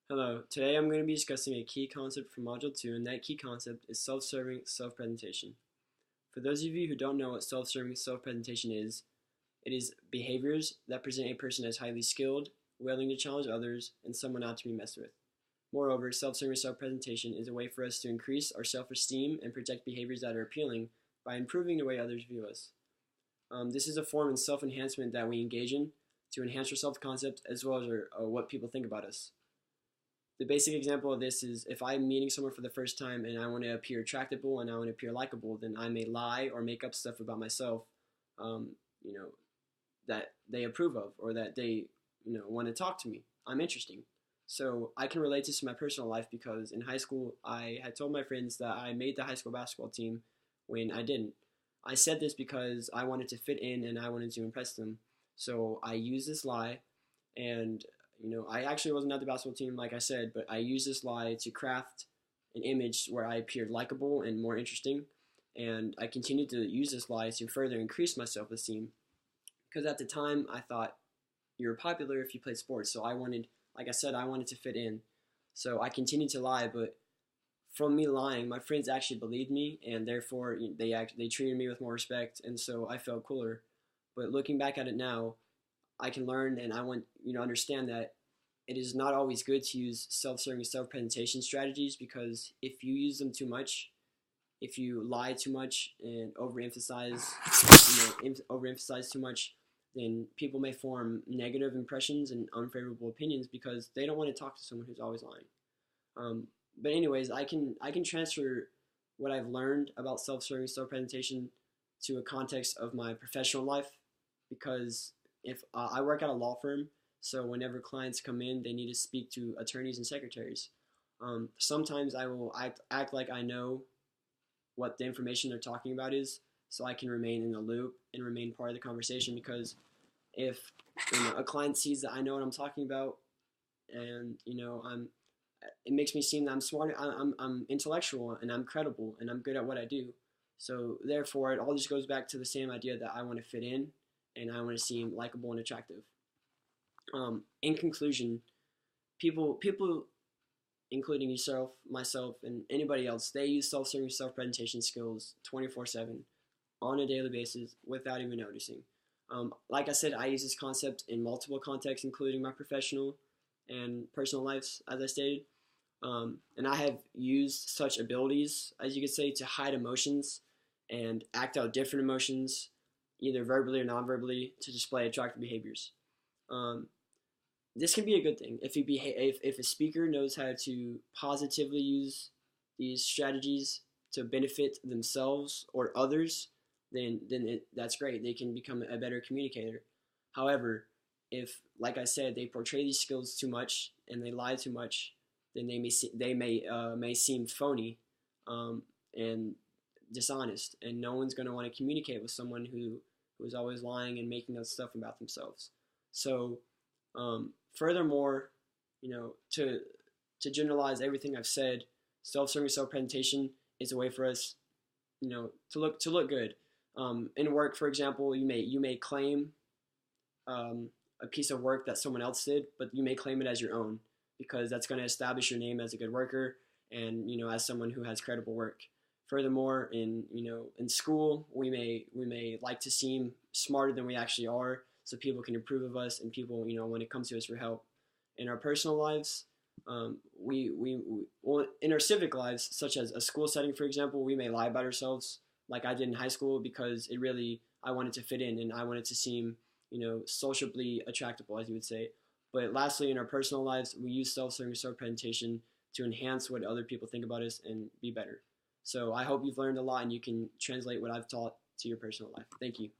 Hello, today I'm going to be discussing a key concept from Module 2, and that key concept is self-serving self-presentation. For those of you who don't know what self-serving self-presentation is, it is behaviors that present a person as highly skilled, willing to challenge others, and someone not to be messed with. Moreover, self-serving self-presentation is a way for us to increase our self-esteem and project behaviors that are appealing by improving the way others view us. This is a form of self-enhancement that we engage in to enhance our self-concept as well as what people think about us. The basic example of this is if I'm meeting someone for the first time and I want to appear attractable and I want to appear likable, then I may lie or make up stuff about myself, um, you know, that they approve of or that they, want to talk to me. I'm interesting. So I can relate this to my personal life because in high school I had told my friends that I made the high school basketball team when I didn't. I said this because I wanted to fit in and I wanted to impress them. So I used this lie and I actually wasn't at the basketball team, like I said, but I used this lie to craft an image where I appeared likable and more interesting. And I continued to use this lie to further increase my self-esteem. Because at the time, I thought you were popular if you played sports. So I wanted, like I said, I wanted to fit in. So I continued to lie, but from me lying, my friends actually believed me, and therefore they treated me with more respect, and so I felt cooler. But looking back at it now, I can learn and I want understand that it is not always good to use self-serving self-presentation strategies because if you use them too much, if you lie too much and overemphasize too much, then people may form negative impressions and unfavorable opinions because they don't want to talk to someone who's always lying. But anyways, I can transfer what I've learned about self-serving self-presentation to a context of my professional life because if I work at a law firm, so whenever clients come in, they need to speak to attorneys and secretaries. Sometimes I will act like I know what the information they're talking about is, so I can remain in the loop and remain part of the conversation. Because if a client sees that I know what I'm talking about, and it makes me seem that I'm smart, I'm intellectual, and I'm credible, and I'm good at what I do. So therefore, it all just goes back to the same idea that I want to fit in and I want to seem likable and attractive. In conclusion, people, including yourself, myself, and anybody else, they use self-serving self-presentation skills 24/7 on a daily basis without even noticing. Like I said, I use this concept in multiple contexts, including my professional and personal lives, as I stated. And I have used such abilities, as you could say, to hide emotions and act out different emotions, either verbally or non-verbally, to display attractive behaviors. Um, this can be a good thing if a speaker knows how to positively use these strategies to benefit themselves or others, then that's great. They can become a better communicator. However, if, like I said, they portray these skills too much and they lie too much, then they may seem phony and dishonest, and no one's going to want to communicate with someone who is always lying and making up stuff about themselves. So, furthermore, to generalize everything I've said, self-serving self-presentation is a way for us, to look good. In work, for example, you may claim a piece of work that someone else did, but you may claim it as your own because that's going to establish your name as a good worker and as someone who has credible work. Furthermore, in school, we may like to seem smarter than we actually are, so people can approve of us and people when it comes to us for help. In our personal lives, well, in our civic lives, such as a school setting, for example, we may lie about ourselves, like I did in high school, because I wanted to fit in and I wanted to seem sociably attractable, as you would say. But lastly, in our personal lives, we use self-serving self-presentation to enhance what other people think about us and be better. So I hope you've learned a lot and you can translate what I've taught to your personal life. Thank you.